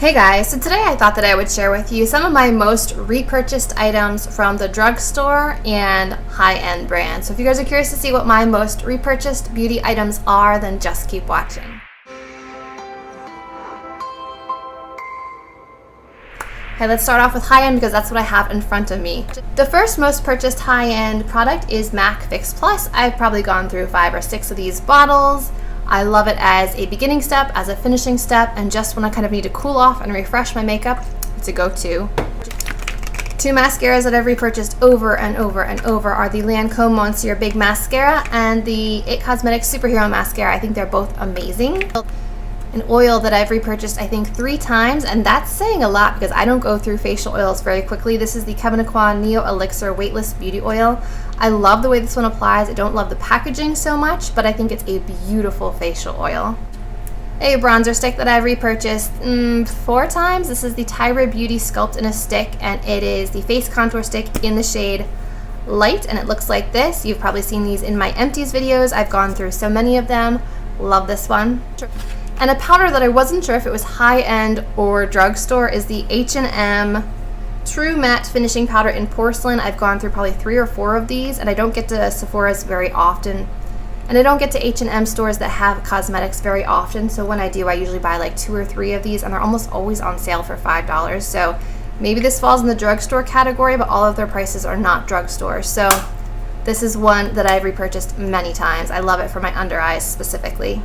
Hey guys, so today I thought that I would share with you some of my most repurchased items from the drugstore and high-end brands. So if you guys are curious to see what my most repurchased beauty items are, then just keep watching. Okay, let's start off with high-end because that's what I have in front of me. The first most purchased high-end product is MAC Fix Plus. I've probably gone through 5 or 6 of these bottles. I love it as a beginning step, as a finishing step, and just when I kind of need to cool off and refresh my makeup, it's a go-to. 2 mascaras that I've repurchased over and over and over are the Lancome Monsieur Big Mascara and the It Cosmetics Superhero Mascara. I think they're both amazing. An oil that I've repurchased I think 3 times, and that's saying a lot because I don't go through facial oils very quickly. This is the Kevyn Aucoin Neo Elixir Weightless Beauty Oil. I love the way this one applies. I don't love the packaging so much, but I think it's a beautiful facial oil. A bronzer stick that I've repurchased 4 times. This is the Tyra Beauty Sculpt in a Stick, and it is the face contour stick in the shade Light, and it looks like this. You've probably seen these in my empties videos. I've gone through so many of them. Love this one. And a powder that I wasn't sure if it was high-end or drugstore is the H&M True Matte Finishing Powder in Porcelain. I've gone through probably 3 or 4 of these, and I don't get to Sephora's very often. And I don't get to H&M stores that have cosmetics very often, so when I do, I usually buy like 2 or 3 of these, and they're almost always on sale for $5. So maybe this falls in the drugstore category, but all of their prices are not drugstore. So this is one that I've repurchased many times. I love it for my under eyes specifically.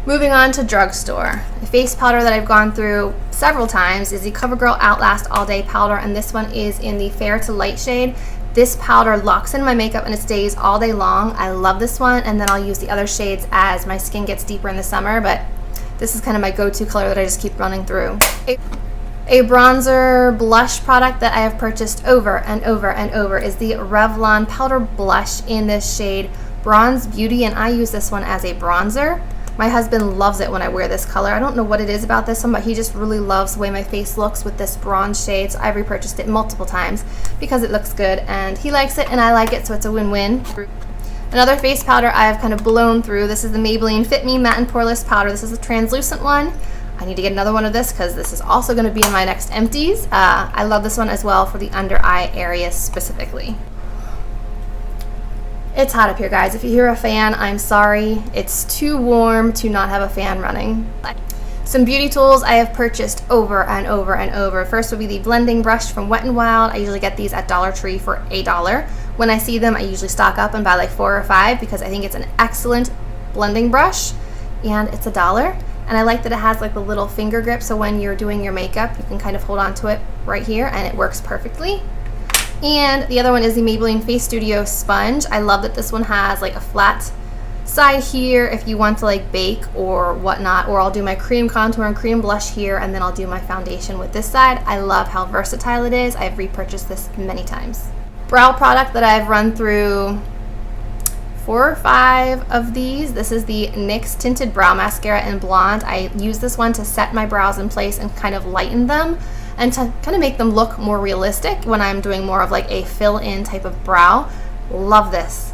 Moving on to drugstore. A face powder that I've gone through several times is the Covergirl Outlast All Day Powder, and this one is in the fair to light shade. This powder locks in my makeup and it stays all day long. I love this one, and then I'll use the other shades as my skin gets deeper in the summer, but this is kind of my go-to color that I just keep running through. A bronzer blush product that I have purchased over and over and over is the Revlon Powder Blush in this shade Bronze Beauty, and I use this one as a bronzer. My husband loves it when I wear this color. I don't know what it is about this one, but he just really loves the way my face looks with this bronze shade, so I've repurchased it multiple times because it looks good, and he likes it and I like it, so it's a win-win. Another face powder I have kind of blown through. This is the Maybelline Fit Me Matte and Poreless Powder. This is a translucent one. I need to get another one of this because this is also going to be in my next empties. I love this one as well for the under eye area specifically. It's hot up here, guys. If you hear a fan, I'm sorry. It's too warm to not have a fan running. Some beauty tools I have purchased over and over and over. First would be the blending brush from Wet n Wild. I usually get these at Dollar Tree for $1. When I see them, I usually stock up and buy like 4 or 5 because I think it's an excellent blending brush, and it's $1. And I like that it has like the little finger grip, so when you're doing your makeup, you can kind of hold on to it right here, and it works perfectly. And the other one is the Maybelline Facestudio Sponge. I love that this one has like a flat side here if you want to like bake or whatnot, or I'll do my cream contour and cream blush here, and then I'll do my foundation with this side. I love how versatile it is. I've repurchased this many times. Brow product that I've run through 4 or 5 of these. This is the NYX Tinted Brow Mascara in Blonde. I use this one to set my brows in place and kind of lighten them, and to kind of make them look more realistic when I'm doing more of like a fill-in type of brow. Love this.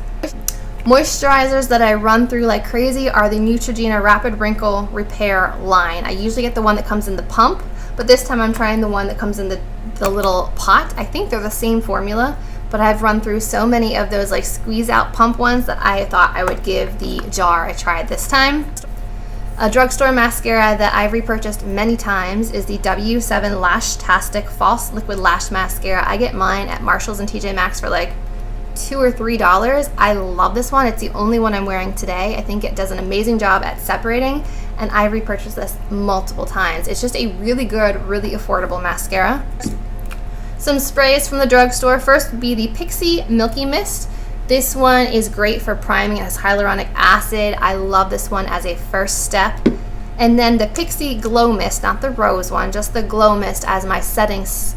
Moisturizers that I run through like crazy are the Neutrogena Rapid Wrinkle Repair line. I usually get the one that comes in the pump, but this time I'm trying the one that comes in the little pot. I think they're the same formula, but I've run through so many of those like squeeze out pump ones that I thought I would give the jar a try this time. A drugstore mascara that I've repurchased many times is the W7 Lashtastic False Liquid Lash Mascara. I get mine at Marshalls and TJ Maxx for like $2 or $3. I love this one. It's the only one I'm wearing today. I think it does an amazing job at separating, and I repurchased this multiple times. It's just a really good, really affordable mascara. Some sprays from the drugstore. First would be the Pixi Milky Mist. This one is great for priming. It has hyaluronic acid. I love this one as a first step. And then the Pixi Glow Mist, not the rose one, just the Glow Mist as my settings,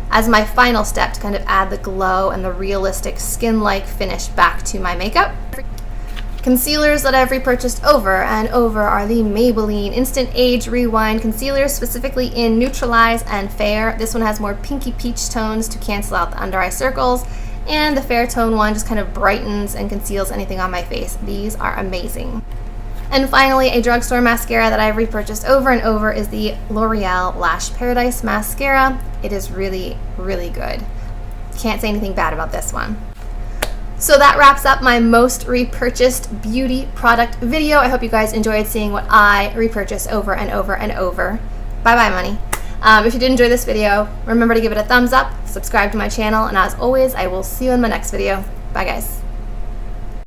as my final step to kind of add the glow and the realistic skin-like finish back to my makeup. Concealers that I've repurchased over and over are the Maybelline Instant Age Rewind Concealers, specifically in Neutralize and Fair. This one has more pinky peach tones to cancel out the under eye circles, and the fair tone one just kind of brightens and conceals anything on my face. These are amazing. And finally, a drugstore mascara that I've repurchased over and over is the L'Oreal Lash Paradise Mascara. It is really, really good. Can't say anything bad about this one. So that wraps up my most repurchased beauty product video. I hope you guys enjoyed seeing what I repurchase over and over and over. Bye-bye, money. If you did enjoy this video, remember to give it a thumbs up, subscribe to my channel, and as always, I will see you in my next video. Bye, guys.